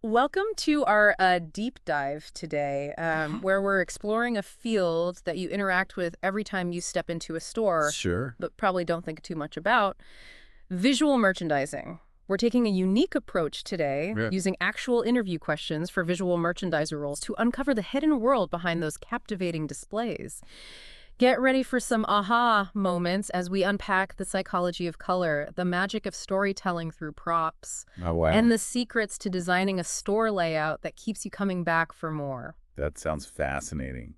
Welcome to our deep dive today, where we're exploring a field that you interact with every time you step into a store, Sure. but probably don't think too much about visual merchandising. We're taking a unique approach today, Yeah. using actual interview questions for visual merchandiser roles to uncover the hidden world behind those captivating displays. Get ready for some aha moments as we unpack the psychology of color, the magic of storytelling through props, Oh, wow. and the secrets to designing a store layout that keeps you coming back for more. That sounds fascinating.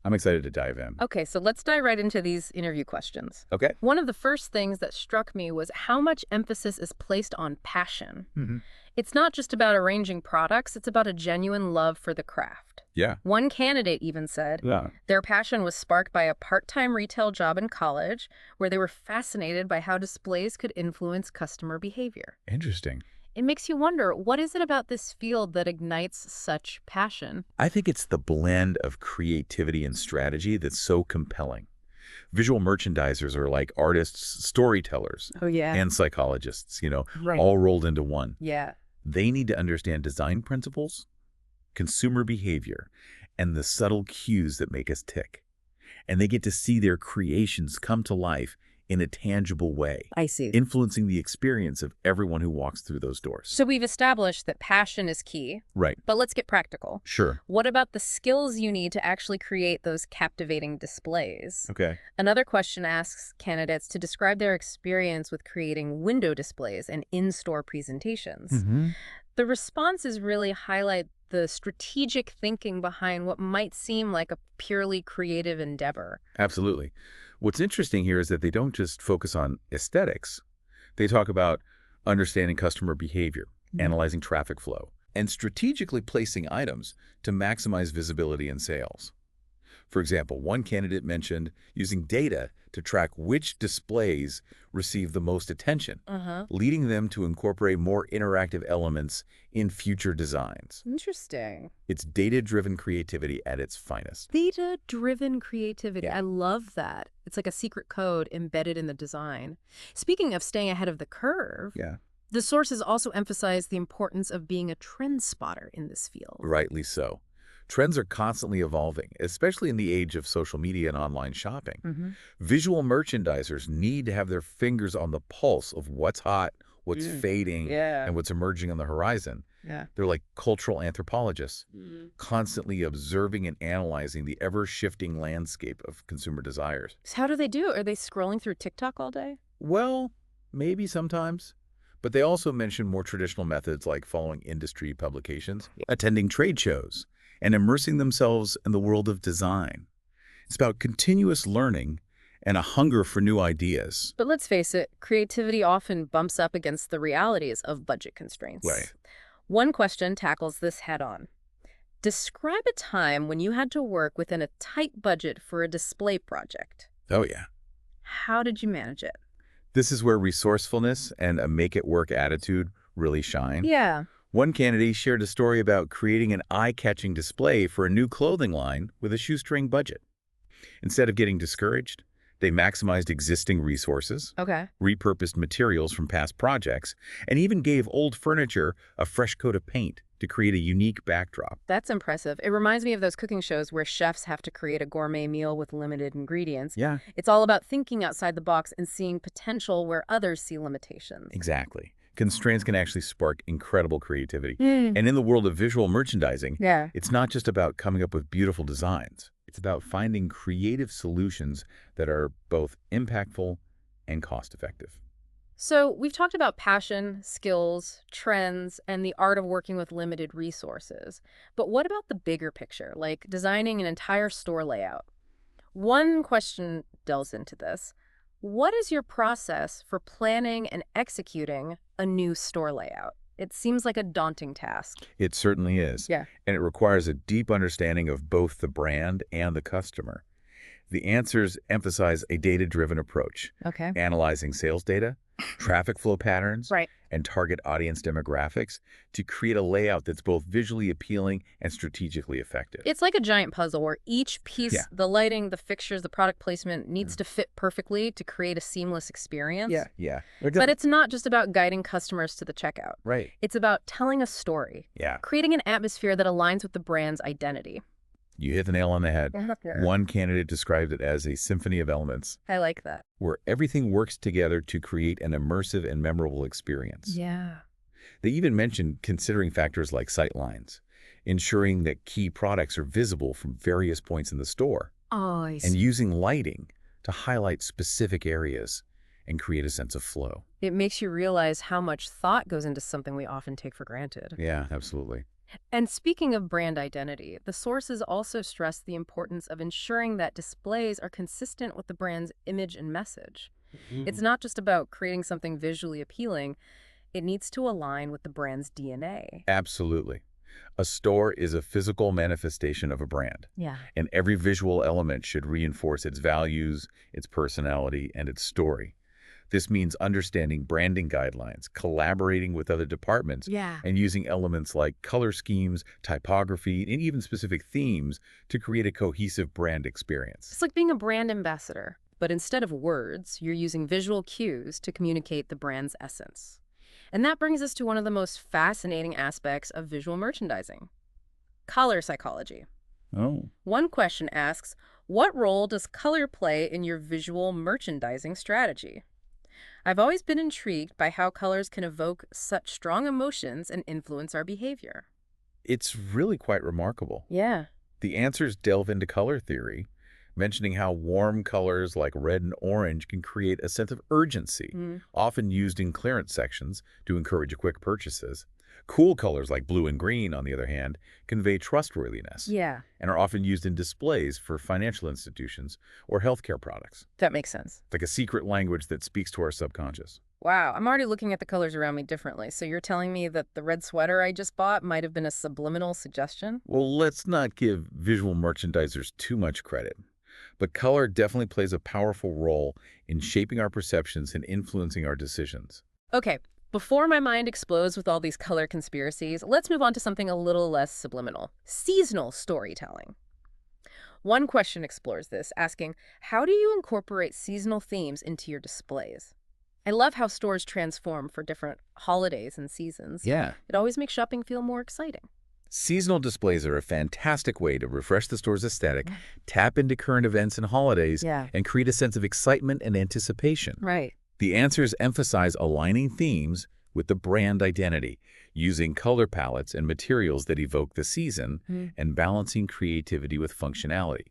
I'm excited to dive in. Okay, so let's dive right into these interview questions. Okay. One of the first things that struck me was how much emphasis is placed on passion. hmm It's not just about arranging products, it's about a genuine love for the craft. Yeah. One candidate even said Yeah. their passion was sparked by a part-time retail job in college where they were fascinated by how displays could influence customer behavior. Interesting. It makes you wonder, what is it about this field that ignites such passion? I think it's the blend of creativity and strategy that's so compelling. Visual merchandisers are like artists, storytellers, Oh, yeah. and psychologists, Right. all rolled into one. Yeah. They need to understand design principles, consumer behavior, and the subtle cues that make us tick. And they get to see their creations come to life in a tangible way, I see. influencing the experience of everyone who walks through those doors. So we've established that passion is key, Right. but let's get practical. Sure. What about the skills you need to actually create those captivating displays? Okay. Another question asks candidates to describe their experience with creating window displays and in-store presentations. hmm The responses really highlight the strategic thinking behind what might seem like a purely creative endeavor. Absolutely. What's interesting here is that they don't just focus on aesthetics. They talk about understanding customer behavior, analyzing traffic flow, and strategically placing items to maximize visibility and sales. For example, one candidate mentioned using data to track which displays receive the most attention, Uh-huh. leading them to incorporate more interactive elements in future designs. Interesting. It's data-driven creativity at its finest. Data-driven creativity. Yeah. I love that. It's like a secret code embedded in the design. Speaking of staying ahead of the curve, Yeah. the sources also emphasize the importance of being a trend spotter in this field. Rightly so. Trends are constantly evolving, especially in the age of social media and online shopping. Mm-hmm. Visual merchandisers need to have their fingers on the pulse of what's hot, what's Mm. fading, Yeah. and what's emerging on the horizon. Yeah. They're like cultural anthropologists, Mm. constantly observing and analyzing the ever-shifting landscape of consumer desires. So how do they do it? Are they scrolling through TikTok all day? Well, maybe sometimes. But they also mention more traditional methods like following industry publications, attending trade shows, and immersing themselves in the world of design. It's about continuous learning and a hunger for new ideas. But let's face it, creativity often bumps up against the realities of budget constraints. Right. One question tackles this head on. Describe a time when you had to work within a tight budget for a display project. Oh, yeah. How did you manage it? This is where resourcefulness and a make-it-work attitude really shine. Yeah. One candidate shared a story about creating an eye-catching display for a new clothing line with a shoestring budget. Instead of getting discouraged, they maximized existing resources, Okay. repurposed materials from past projects, and even gave old furniture a fresh coat of paint to create a unique backdrop. That's impressive. It reminds me of those cooking shows where chefs have to create a gourmet meal with limited ingredients. Yeah, It's all about thinking outside the box and seeing potential where others see limitations. exactly. Constraints can actually spark incredible creativity. Mm. And in the world of visual merchandising, Yeah. it's not just about coming up with beautiful designs. It's about finding creative solutions that are both impactful and cost-effective. So we've talked about passion, skills, trends, and the art of working with limited resources. But what about the bigger picture, like designing an entire store layout? One question delves into this. What is your process for planning and executing a new store layout? It seems like a daunting task. It certainly is. Yeah. And it requires a deep understanding of both the brand and the customer. The answers emphasize a data-driven approach, Okay. analyzing sales data, traffic flow patterns, Right. and target audience demographics to create a layout that's both visually appealing and strategically effective. It's like a giant puzzle where each Yeah. piece, the lighting, the fixtures, the product placement, needs to fit perfectly to create a seamless experience. Yeah. But it's not just about guiding customers to the checkout. Right. It's about telling a story, Yeah. creating an atmosphere that aligns with the brand's identity. You hit the nail on the head. One candidate described it as a symphony of elements, I like that. where everything works together to create an immersive and memorable experience. Yeah. They even mentioned considering factors like sight lines, ensuring that key products are visible from various points in the store, Oh, I and see. using lighting to highlight specific areas and create a sense of flow. It makes you realize how much thought goes into something we often take for granted. Yeah, absolutely. And speaking of brand identity, the sources also stress the importance of ensuring that displays are consistent with the brand's image and message. It's not just about creating something visually appealing, it needs to align with the brand's DNA. Absolutely. A store is a physical manifestation of a brand, Yeah. and every visual element should reinforce its values, its personality, and its story. This means understanding branding guidelines, collaborating with other departments, Yeah. and using elements like color schemes, typography, and even specific themes to create a cohesive brand experience. It's like being a brand ambassador, but instead of words, you're using visual cues to communicate the brand's essence. And that brings us to one of the most fascinating aspects of visual merchandising: color psychology. Oh. One question asks, what role does color play in your visual merchandising strategy? I've always been intrigued by how colors can evoke such strong emotions and influence our behavior. It's really quite remarkable. Yeah. The answers delve into color theory, mentioning how warm colors like red and orange can create a sense of urgency, often used in clearance sections to encourage quick purchases. Cool colors like blue and green, on the other hand, convey trustworthiness Yeah, and are often used in displays for financial institutions or healthcare products, that makes sense. like a secret language that speaks to our subconscious. Wow, I'm already looking at the colors around me differently. So you're telling me that the red sweater I just bought might have been a subliminal suggestion? Well, let's not give visual merchandisers too much credit, but color definitely plays a powerful role in shaping our perceptions and influencing our decisions. Okay, before my mind explodes with all these color conspiracies, let's move on to something a little less subliminal: seasonal storytelling. One question explores this, asking, how do you incorporate seasonal themes into your displays? I love how stores transform for different holidays and seasons. Yeah. It always makes shopping feel more exciting. Seasonal displays are a fantastic way to refresh the store's aesthetic, tap into current events and holidays, Yeah. and create a sense of excitement and anticipation. Right. The answers emphasize aligning themes with the brand identity, using color palettes and materials that evoke the season, and balancing creativity with functionality.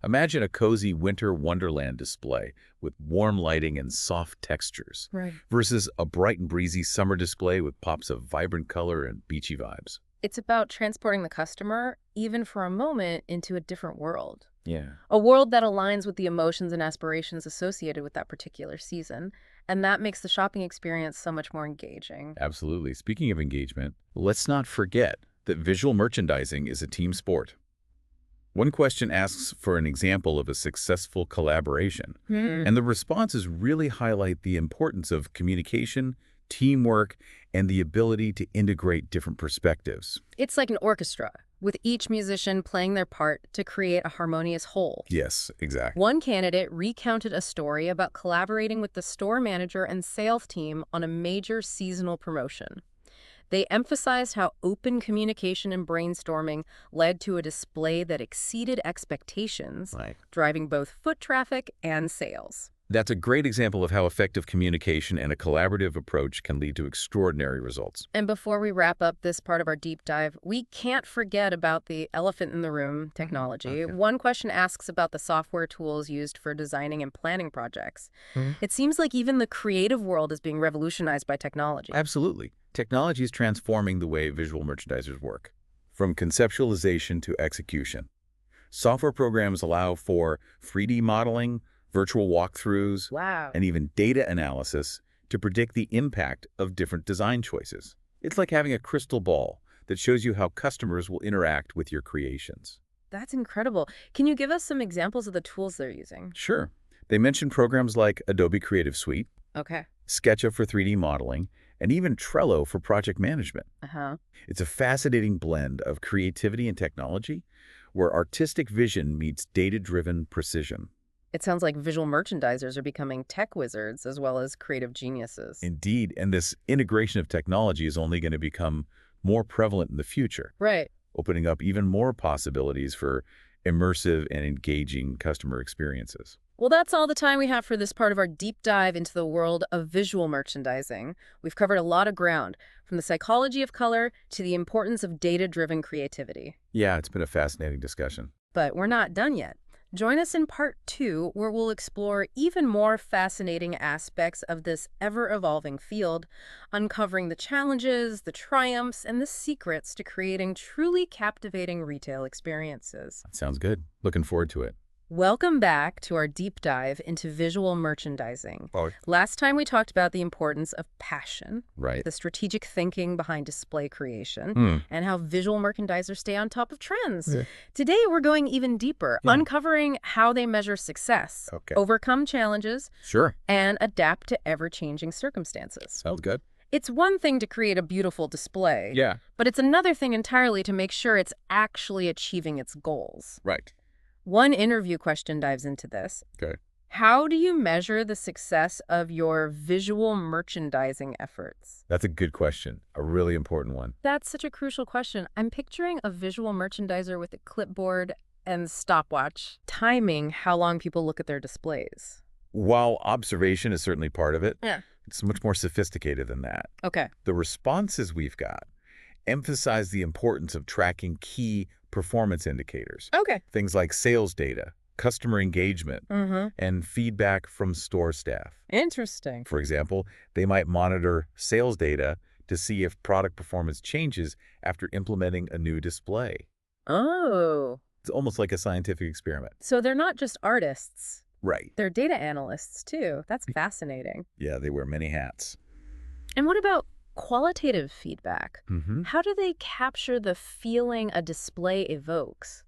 Imagine a cozy winter wonderland display with warm lighting and soft textures, Right. versus a bright and breezy summer display with pops of vibrant color and beachy vibes. It's about transporting the customer, even for a moment, into a different world. Yeah. A world that aligns with the emotions and aspirations associated with that particular season. And that makes the shopping experience so much more engaging. Absolutely. Speaking of engagement, let's not forget that visual merchandising is a team sport. One question asks for an example of a successful collaboration, and the responses really highlight the importance of communication, teamwork, and the ability to integrate different perspectives. It's like an orchestra, with each musician playing their part to create a harmonious whole. Yes, exactly. One candidate recounted a story about collaborating with the store manager and sales team on a major seasonal promotion. They emphasized how open communication and brainstorming led to a display that exceeded expectations, Right. driving both foot traffic and sales. That's a great example of how effective communication and a collaborative approach can lead to extraordinary results. And before we wrap up this part of our deep dive, we can't forget about the elephant in the room, technology. Okay. One question asks about the software tools used for designing and planning projects. It seems like even the creative world is being revolutionized by technology. Absolutely. Technology is transforming the way visual merchandisers work, from conceptualization to execution. Software programs allow for 3D modeling, virtual walkthroughs, Wow. and even data analysis to predict the impact of different design choices. It's like having a crystal ball that shows you how customers will interact with your creations. That's incredible. Can you give us some examples of the tools they're using? Sure. They mention programs like Adobe Creative Suite, Okay. SketchUp for 3D modeling, and even Trello for project management. Uh-huh. It's a fascinating blend of creativity and technology where artistic vision meets data-driven precision. It sounds like visual merchandisers are becoming tech wizards as well as creative geniuses. Indeed, and this integration of technology is only going to become more prevalent in the future, Right. opening up even more possibilities for immersive and engaging customer experiences. Well, that's all the time we have for this part of our deep dive into the world of visual merchandising. We've covered a lot of ground, from the psychology of color to the importance of data-driven creativity. Yeah, it's been a fascinating discussion. But we're not done yet. Join us in part 2, where we'll explore even more fascinating aspects of this ever-evolving field, uncovering the challenges, the triumphs, and the secrets to creating truly captivating retail experiences. Sounds good. Looking forward to it. Welcome back to our deep dive into visual merchandising. Oh, Last time we talked about the importance of passion, right. the strategic thinking behind display creation, Hmm. and how visual merchandisers stay on top of trends. Yeah. Today, we're going even deeper, Yeah. uncovering how they measure success, Okay. overcome challenges, Sure. and adapt to ever-changing circumstances. Sounds good. It's one thing to create a beautiful display, Yeah. but it's another thing entirely to make sure it's actually achieving its goals. Right. One interview question dives into this. Okay. How do you measure the success of your visual merchandising efforts? That's a good question. A really important one. That's such a crucial question. I'm picturing a visual merchandiser with a clipboard and stopwatch, timing how long people look at their displays. While observation is certainly part of it, Yeah. it's much more sophisticated than that. Okay. The responses we've got emphasize the importance of tracking key performance indicators. Okay. Things like sales data, customer engagement, Mm-hmm. and feedback from store staff. Interesting. For example, they might monitor sales data to see if product performance changes after implementing a new display. Oh. It's almost like a scientific experiment. So they're not just artists. Right. They're data analysts, too. That's fascinating. Yeah, they wear many hats. And what about qualitative feedback? Mm-hmm. How do they capture the feeling a display evokes?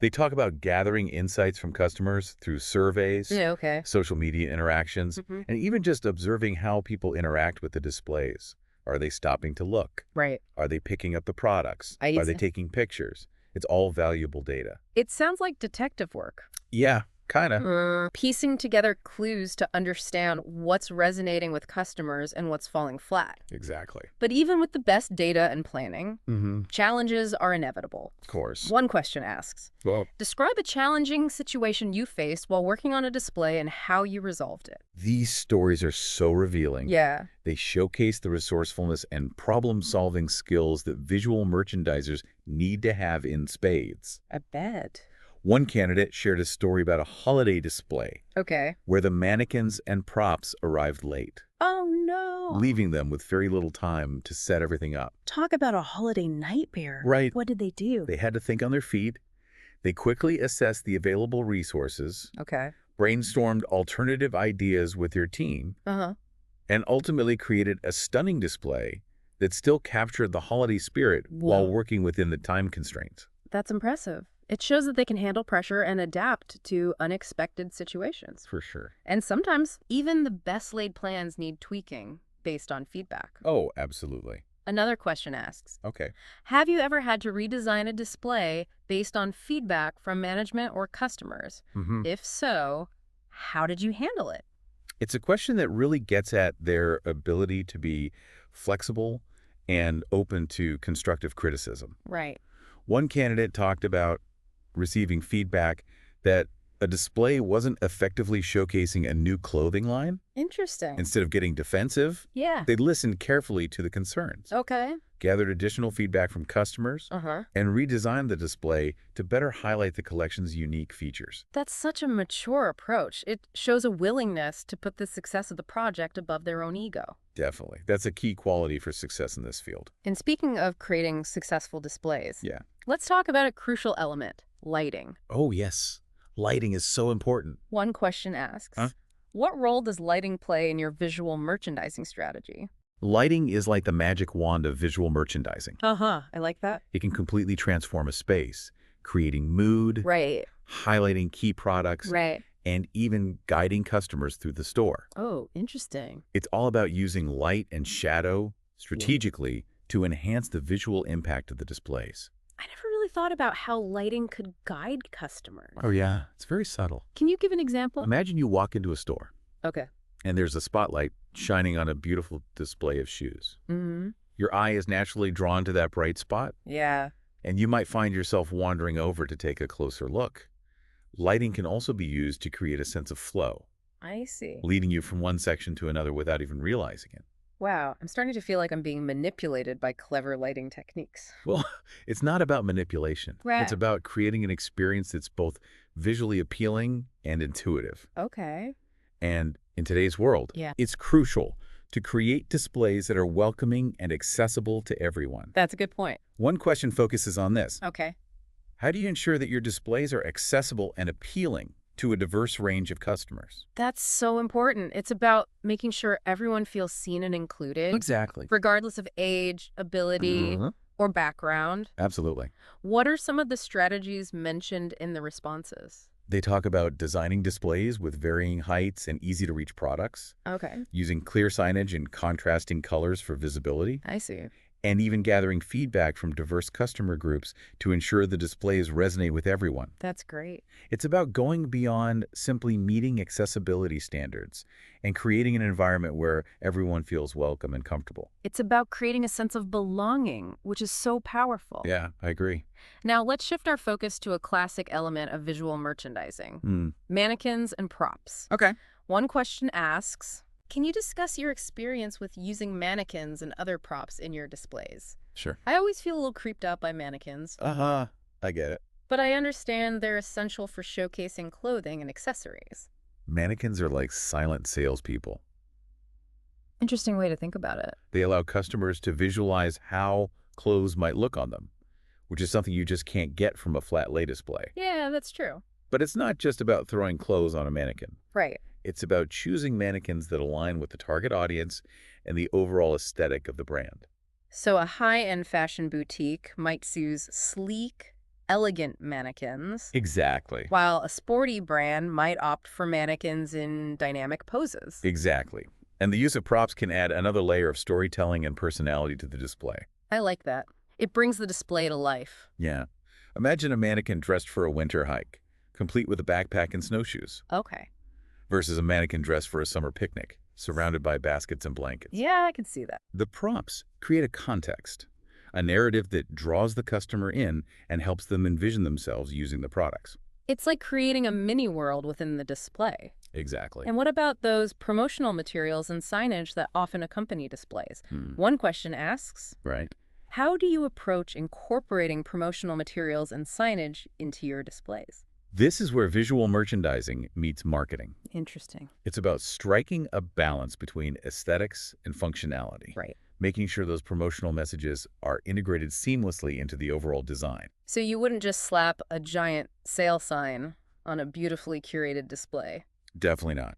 They talk about gathering insights from customers through surveys, Yeah, okay. social media interactions, Mhm. and even just observing how people interact with the displays. Are they stopping to look? Right. Are they picking up the products? I Are they see. taking pictures? It's all valuable data. It sounds like detective work. Yeah, kind of. Piecing together clues to understand what's resonating with customers and what's falling flat. Exactly. But even with the best data and planning, Mm-hmm. challenges are inevitable. Of course. One question asks, Well, describe a challenging situation you faced while working on a display and how you resolved it. these stories are so revealing. Yeah. They showcase the resourcefulness and problem-solving skills that visual merchandisers need to have in spades. I bet. One candidate shared a story about a holiday display Okay. where the mannequins and props arrived late, Oh, no. leaving them with very little time to set everything up. Talk about a holiday nightmare. Right. What did they do? They had to think on their feet. They quickly assessed the available resources, Okay. brainstormed alternative ideas with their team, Uh-huh. and ultimately created a stunning display that still captured the holiday spirit while Whoa. working within the time constraints. That's impressive. It shows that they can handle pressure and adapt to unexpected situations. For sure. And sometimes, even the best laid plans need tweaking based on feedback. Oh, absolutely. Another question asks, Okay. have you ever had to redesign a display based on feedback from management or customers? Mm-hmm. If so, how did you handle it? It's a question that really gets at their ability to be flexible and open to constructive criticism. Right. One candidate talked about receiving feedback that a display wasn't effectively showcasing a new clothing line. Interesting. Instead of getting defensive, Yeah. they listened carefully to the concerns, Okay. gathered additional feedback from customers, Uh-huh. and redesigned the display to better highlight the collection's unique features. That's such a mature approach. It shows a willingness to put the success of the project above their own ego. Definitely. That's a key quality for success in this field. And speaking of creating successful displays, Yeah. let's talk about a crucial element, lighting. Oh, yes. Lighting is so important. One question asks, Huh? what role does lighting play in your visual merchandising strategy? Lighting is like the magic wand of visual merchandising. Uh-huh. I like that. It can completely transform a space, creating mood, Right. highlighting key products, Right. and even guiding customers through the store. Oh, interesting. It's all about using light and shadow strategically to enhance the visual impact of the displays. I never really thought about how lighting could guide customers. Oh, yeah. It's very subtle. Can you give an example? Imagine you walk into a store, Okay. and there's a spotlight shining on a beautiful display of shoes. Mm-hmm. Your eye is naturally drawn to that bright spot, Yeah. and you might find yourself wandering over to take a closer look. Lighting can also be used to create a sense of flow, I see. leading you from one section to another without even realizing it. Wow, I'm starting to feel like I'm being manipulated by clever lighting techniques. Well, it's not about manipulation. Right. It's about creating an experience that's both visually appealing and intuitive. Okay. And in today's world, Yeah. it's crucial to create displays that are welcoming and accessible to everyone. That's a good point. One question focuses on this. Okay. How do you ensure that your displays are accessible and appealing to a diverse range of customers? That's so important. It's about making sure everyone feels seen and included, Exactly. regardless of age, ability, Mhm. or background. Absolutely. What are some of the strategies mentioned in the responses? They talk about designing displays with varying heights and easy-to-reach products, Okay. using clear signage and contrasting colors for visibility, I see. and even gathering feedback from diverse customer groups to ensure the displays resonate with everyone. That's great. It's about going beyond simply meeting accessibility standards and creating an environment where everyone feels welcome and comfortable. It's about creating a sense of belonging, which is so powerful. Yeah, I agree. Now, let's shift our focus to a classic element of visual merchandising, mannequins and props. Okay. One question asks, can you discuss your experience with using mannequins and other props in your displays? Sure. I always feel a little creeped out by mannequins, Uh-huh. I get it. but I understand they're essential for showcasing clothing and accessories. Mannequins are like silent salespeople. Interesting way to think about it. They allow customers to visualize how clothes might look on them, which is something you just can't get from a flat lay display. Yeah, that's true. But it's not just about throwing clothes on a mannequin. Right. It's about choosing mannequins that align with the target audience and the overall aesthetic of the brand. So a high-end fashion boutique might choose sleek, elegant mannequins, Exactly. while a sporty brand might opt for mannequins in dynamic poses. Exactly. And the use of props can add another layer of storytelling and personality to the display. I like that. It brings the display to life. Yeah. Imagine a mannequin dressed for a winter hike, complete with a backpack and snowshoes, Okay. versus a mannequin dressed for a summer picnic, surrounded by baskets and blankets. Yeah, I can see that. The props create a context, a narrative that draws the customer in and helps them envision themselves using the products. It's like creating a mini world within the display. Exactly. And what about those promotional materials and signage that often accompany displays? One question asks, Right. how do you approach incorporating promotional materials and signage into your displays? This is where visual merchandising meets marketing. Interesting. It's about striking a balance between aesthetics and functionality, Right. making sure those promotional messages are integrated seamlessly into the overall design. So you wouldn't just slap a giant sale sign on a beautifully curated display. Definitely not.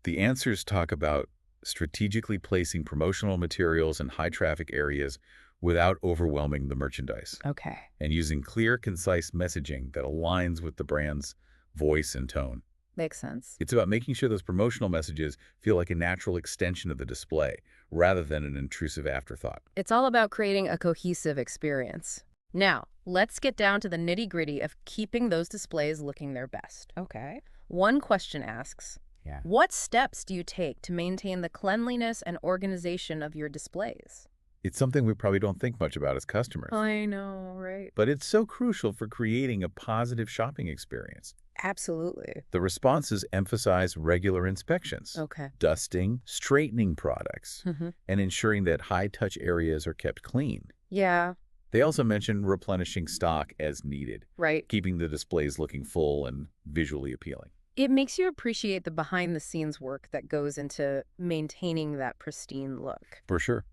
The answers talk about strategically placing promotional materials in high-traffic areas without overwhelming the merchandise, Okay. and using clear, concise messaging that aligns with the brand's voice and tone. Makes sense. It's about making sure those promotional messages feel like a natural extension of the display, rather than an intrusive afterthought. It's all about creating a cohesive experience. Now, let's get down to the nitty-gritty of keeping those displays looking their best. Okay. One question asks, Yeah. what steps do you take to maintain the cleanliness and organization of your displays? It's something we probably don't think much about as customers, I know, right? but it's so crucial for creating a positive shopping experience. Absolutely. The responses emphasize regular inspections, Okay. dusting, straightening products, Mm-hmm. and ensuring that high-touch areas are kept clean. Yeah, They also mention replenishing stock as needed, right. keeping the displays looking full and visually appealing. It makes you appreciate the behind-the-scenes work that goes into maintaining that pristine look. For sure.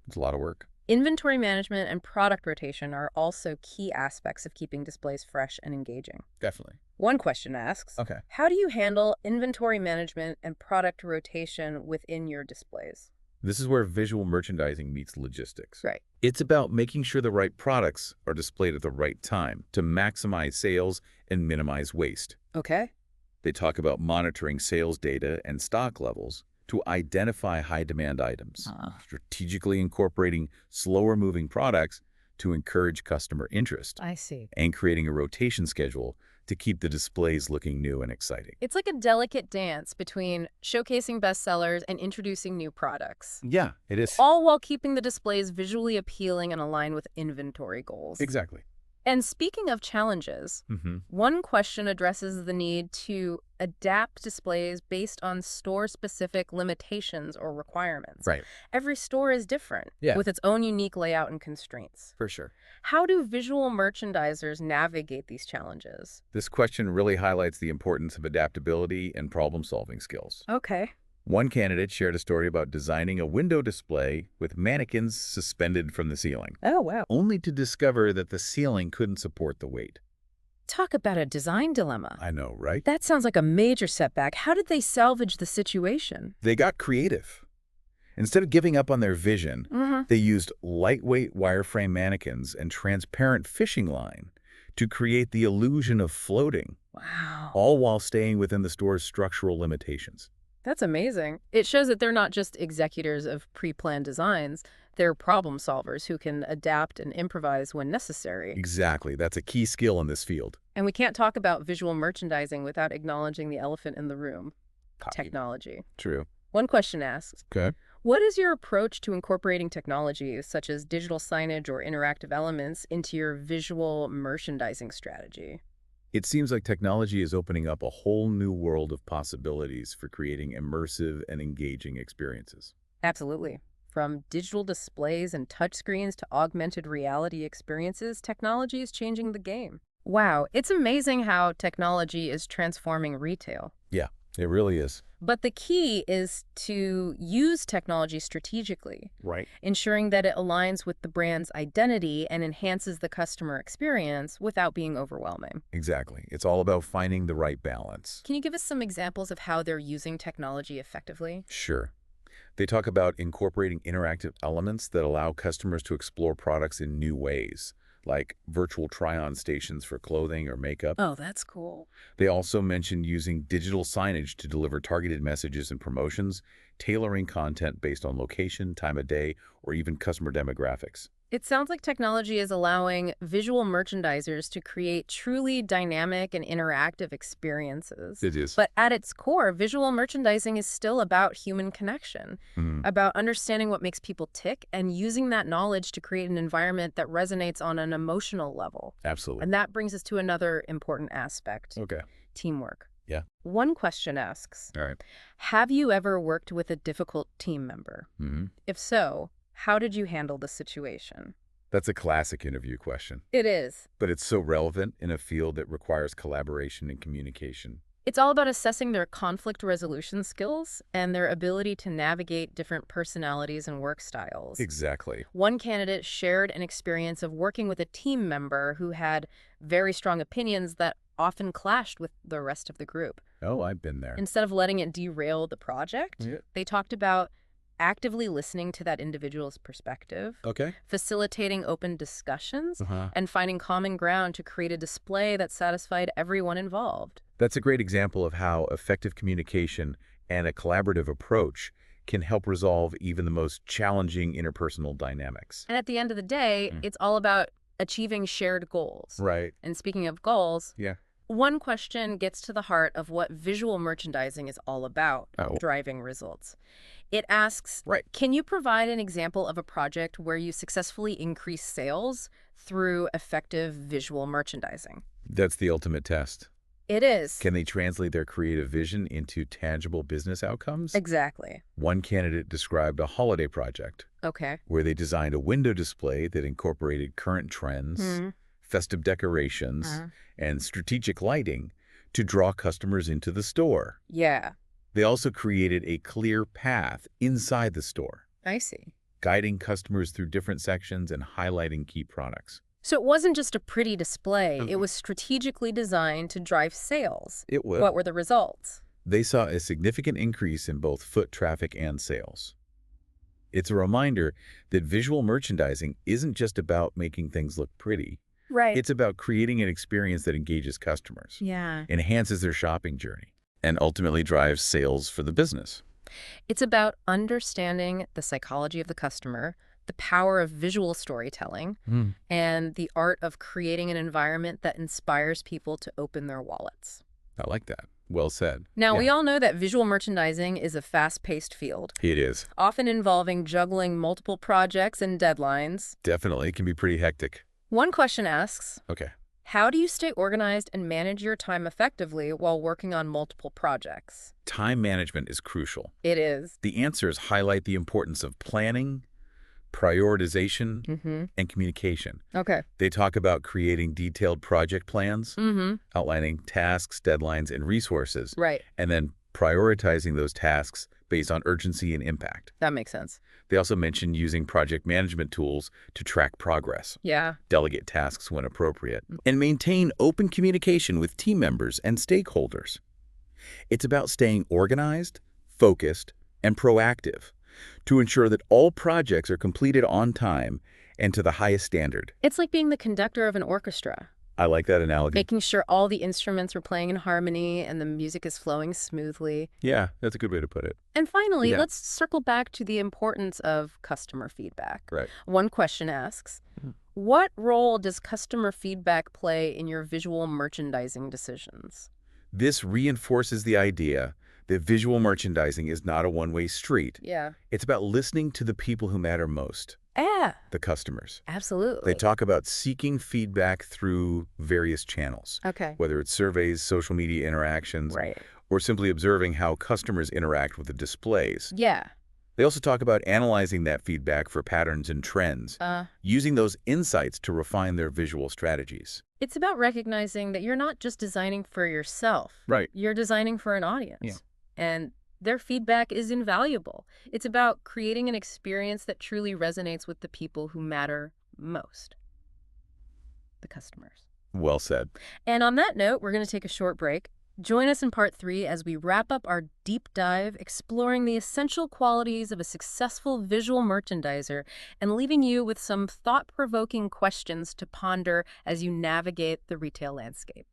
It's a lot of work. Inventory management and product rotation are also key aspects of keeping displays fresh and engaging. Definitely. One question asks, Okay. how do you handle inventory management and product rotation within your displays? This is where visual merchandising meets logistics. Right. It's about making sure the right products are displayed at the right time to maximize sales and minimize waste. Okay. They talk about monitoring sales data and stock levels to identify high-demand items, strategically incorporating slower-moving products to encourage customer interest, I see. and creating a rotation schedule to keep the displays looking new and exciting. It's like a delicate dance between showcasing bestsellers and introducing new products, Yeah, it is. all while keeping the displays visually appealing and aligned with inventory goals. Exactly. And speaking of challenges, one question addresses the need to adapt displays based on store-specific limitations or requirements. Right. Every store is different, Yeah. with its own unique layout and constraints. For sure. How do visual merchandisers navigate these challenges? This question really highlights the importance of adaptability and problem-solving skills. Okay. One candidate shared a story about designing a window display with mannequins suspended from the ceiling, Oh, wow. only to discover that the ceiling couldn't support the weight. Talk about a design dilemma. I know, right? That sounds like a major setback. How did they salvage the situation? They got creative. Instead of giving up on their vision, they used lightweight wireframe mannequins and transparent fishing line to create the illusion of floating, Wow. all while staying within the store's structural limitations. That's amazing. It shows that they're not just executors of pre-planned designs, they're problem solvers who can adapt and improvise when necessary. Exactly. That's a key skill in this field. And we can't talk about visual merchandising without acknowledging the elephant in the room, technology. True. One question asks, Okay. what is your approach to incorporating technology, such as digital signage or interactive elements, into your visual merchandising strategy? It seems like technology is opening up a whole new world of possibilities for creating immersive and engaging experiences. Absolutely. From digital displays and touchscreens to augmented reality experiences, technology is changing the game. Wow, it's amazing how technology is transforming retail. Yeah, it really is. But the key is to use technology strategically, Right. ensuring that it aligns with the brand's identity and enhances the customer experience without being overwhelming. Exactly. It's all about finding the right balance. Can you give us some examples of how they're using technology effectively? Sure. They talk about incorporating interactive elements that allow customers to explore products in new ways, like virtual try-on stations for clothing or makeup. Oh, that's cool. They also mentioned using digital signage to deliver targeted messages and promotions, tailoring content based on location, time of day, or even customer demographics. It sounds like technology is allowing visual merchandisers to create truly dynamic and interactive experiences. It is. But at its core, visual merchandising is still about human connection, about understanding what makes people tick and using that knowledge to create an environment that resonates on an emotional level. Absolutely. And that brings us to another important aspect, Okay. teamwork. Yeah. One question asks, All right. have you ever worked with a difficult team member? If so, how did you handle the situation? That's a classic interview question, It is. but it's so relevant in a field that requires collaboration and communication. It's all about assessing their conflict resolution skills and their ability to navigate different personalities and work styles. Exactly. One candidate shared an experience of working with a team member who had very strong opinions that often clashed with the rest of the group. Oh, I've been there. Instead of letting it derail the project, Yeah. they talked about actively listening to that individual's perspective, Okay. facilitating open discussions, Uh-huh. and finding common ground to create a display that satisfied everyone involved. That's a great example of how effective communication and a collaborative approach can help resolve even the most challenging interpersonal dynamics. And at the end of the day, it's all about achieving shared goals. Right. And speaking of goals, Yeah. one question gets to the heart of what visual merchandising is all about, Oh. driving results. It asks, Right. can you provide an example of a project where you successfully increased sales through effective visual merchandising? That's the ultimate test. It is. Can they translate their creative vision into tangible business outcomes? Exactly. One candidate described a holiday project Okay. where they designed a window display that incorporated current trends, festive decorations, and strategic lighting to draw customers into the store. Yeah, They also created a clear path inside the store, I see. guiding customers through different sections and highlighting key products. So it wasn't just a pretty display. It was strategically designed to drive sales. It was. What were the results? They saw a significant increase in both foot traffic and sales. It's a reminder that visual merchandising isn't just about making things look pretty. Right. It's about creating an experience that engages customers, Yeah. enhances their shopping journey, and ultimately drives sales for the business. It's about understanding the psychology of the customer, the power of visual storytelling, and the art of creating an environment that inspires people to open their wallets. I like that. Well said. Now, Yeah. we all know that visual merchandising is a fast-paced field, It is. often involving juggling multiple projects and deadlines. Definitely. It can be pretty hectic. One question asks, Okay. how do you stay organized and manage your time effectively while working on multiple projects? Time management is crucial. It is. The answers highlight the importance of planning, prioritization, Mm-hmm. and communication. Okay. They talk about creating detailed project plans, Mm-hmm. outlining tasks, deadlines, and resources, Right. and then prioritizing those tasks based on urgency and impact. That makes sense. They also mention using project management tools to track progress, Yeah. delegate tasks when appropriate, and maintain open communication with team members and stakeholders. It's about staying organized, focused, and proactive to ensure that all projects are completed on time and to the highest standard. It's like being the conductor of an orchestra, I like that analogy. making sure all the instruments are playing in harmony and the music is flowing smoothly. Yeah, that's a good way to put it. And finally, Yeah. let's circle back to the importance of customer feedback. Right. One question asks, what role does customer feedback play in your visual merchandising decisions? This reinforces the idea that visual merchandising is not a one-way street. Yeah. It's about listening to the people who matter most, Yeah, the customers. absolutely. They talk about seeking feedback through various channels, Okay. whether it's surveys, social media interactions, Right. or simply observing how customers interact with the displays. Yeah. They also talk about analyzing that feedback for patterns and trends, using those insights to refine their visual strategies. It's about recognizing that you're not just designing for yourself. Right. You're designing for an audience. Yeah. And their feedback is invaluable. It's about creating an experience that truly resonates with the people who matter most, the customers. Well said. And on that note, we're going to take a short break. Join us in part 3 as we wrap up our deep dive, exploring the essential qualities of a successful visual merchandiser and leaving you with some thought-provoking questions to ponder as you navigate the retail landscape.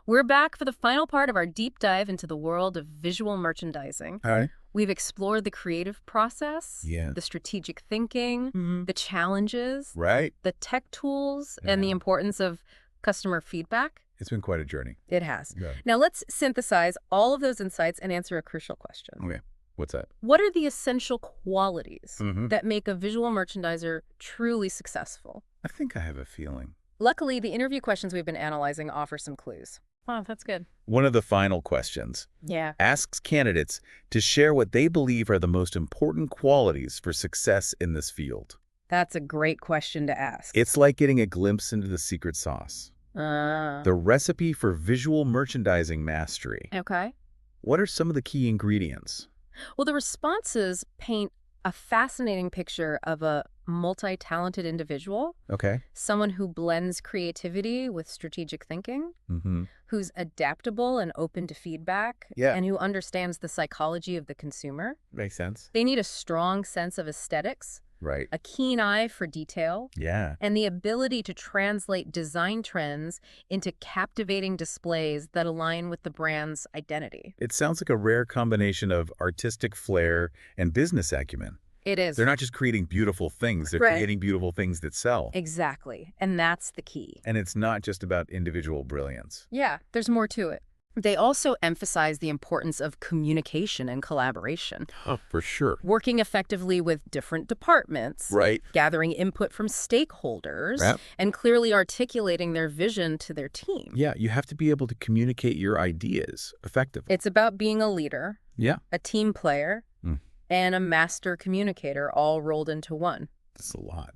We're back for the final part of our deep dive into the world of visual merchandising. All right. We've explored the creative process, Yeah. the strategic thinking, the challenges, Right. the tech tools, and the Yeah. importance of customer feedback. It's been quite a journey. It has. Yeah. Now let's synthesize all of those insights and answer a crucial question. Okay. What's that? What are the essential qualities Mhm. that make a visual merchandiser truly successful? I think I have a feeling. Luckily, the interview questions we've been analyzing offer some clues. Wow, that's good. One of the final questions Yeah. asks candidates to share what they believe are the most important qualities for success in this field. That's a great question to ask. It's like getting a glimpse into the secret sauce, the recipe for visual merchandising mastery. Okay. What are some of the key ingredients? Well, the responses paint a fascinating picture of a multi-talented individual, Okay. someone who blends creativity with strategic thinking, Mm-hmm. who's adaptable and open to feedback, Yeah. and who understands the psychology of the consumer. Makes sense. They need a strong sense of aesthetics, Right. a keen eye for detail, Yeah. and the ability to translate design trends into captivating displays that align with the brand's identity. It sounds like a rare combination of artistic flair and business acumen. It is. They're not just creating beautiful things, they're Right. creating beautiful things that sell. Exactly. And that's the key. And it's not just about individual brilliance. Yeah, there's more to it. They also emphasize the importance of communication and collaboration, Oh, for sure. working effectively with different departments, Right. gathering input from stakeholders, Yep. and clearly articulating their vision to their team. Yeah, you have to be able to communicate your ideas effectively. It's about being a leader, Yeah. a team player, Mm. and a master communicator all rolled into one. That's a lot.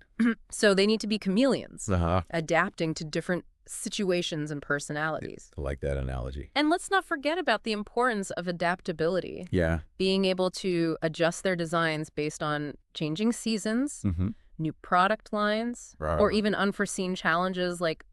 So they need to be chameleons, Uh-huh. adapting to different situations and personalities. I like that analogy. And let's not forget about the importance of adaptability, Yeah. being able to adjust their designs based on changing seasons, Mm-hmm. new product lines, Right. or even unforeseen challenges like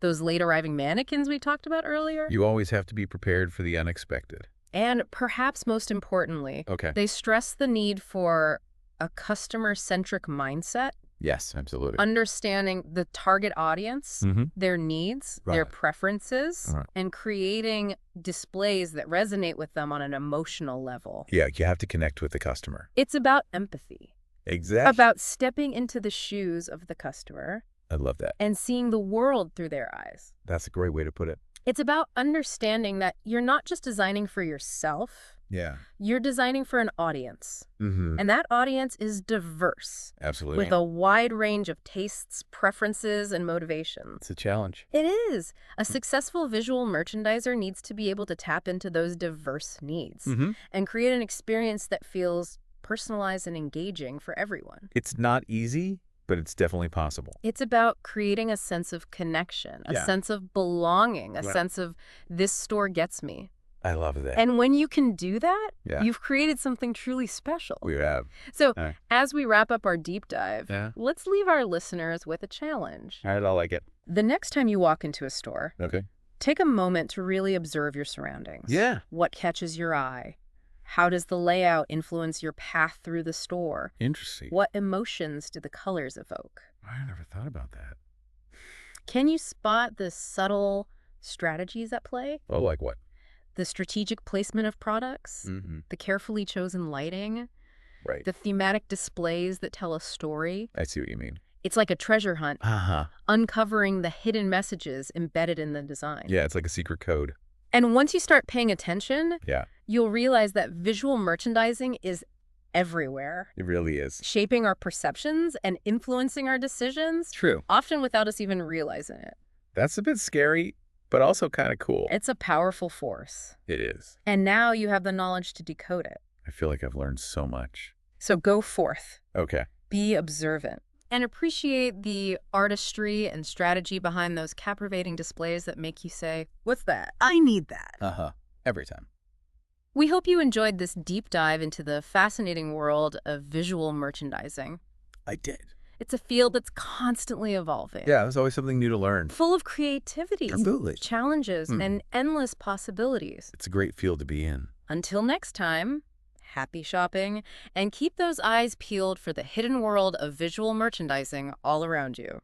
those late arriving mannequins we talked about earlier. You always have to be prepared for the unexpected. And perhaps most importantly, Okay. they stress the need for a customer-centric mindset, Yes, absolutely. Understanding the target audience, their needs, their Right. preferences, Right. and creating displays that resonate with them on an emotional level. Yeah, you have to connect with the customer. It's about empathy, Exactly. about stepping into the shoes of the customer I love that. and seeing the world through their eyes. That's a great way to put it. It's about understanding that you're not just designing for yourself, Yeah. you're designing for an audience. And that audience is diverse, Absolutely. with a wide range of tastes, preferences, and motivations. It's a challenge. It is. A successful visual merchandiser needs to be able to tap into those diverse needs and create an experience that feels personalized and engaging for everyone. It's not easy, but it's definitely possible. It's about creating a sense of connection, a Yeah. sense of belonging, a Right. sense of this store gets me. I love that. And when you can do that, Yeah. you've created something truly special. We have. So, All right. as we wrap up our deep dive, Yeah. let's leave our listeners with a challenge. All right, I like it. The next time you walk into a store, Okay. take a moment to really observe your surroundings. Yeah. What catches your eye? How does the layout influence your path through the store? Interesting. What emotions do the colors evoke? I never thought about that. Can you spot the subtle strategies at play? Oh, like what? The strategic placement of products, the carefully chosen lighting, Right. the thematic displays that tell a story. I see what you mean. It's like a treasure hunt, Uh-huh. uncovering the hidden messages embedded in the design. Yeah, it's like a secret code. And once you start paying attention, Yeah, you'll realize that visual merchandising is everywhere, it really is. shaping our perceptions and influencing our decisions, True. often without us even realizing it. That's a bit scary, but also kind of cool. It's a powerful force. It is. And now you have the knowledge to decode it. I feel like I've learned so much. So go forth, Okay. be observant, and appreciate the artistry and strategy behind those captivating displays that make you say, "What's that? I need that." Uh-huh. Every time. We hope you enjoyed this deep dive into the fascinating world of visual merchandising. I did. It's a field that's constantly evolving. Yeah, there's always something new to learn. Full of creativity, Absolutely. challenges, and endless possibilities. It's a great field to be in. Until next time, happy shopping, and keep those eyes peeled for the hidden world of visual merchandising all around you.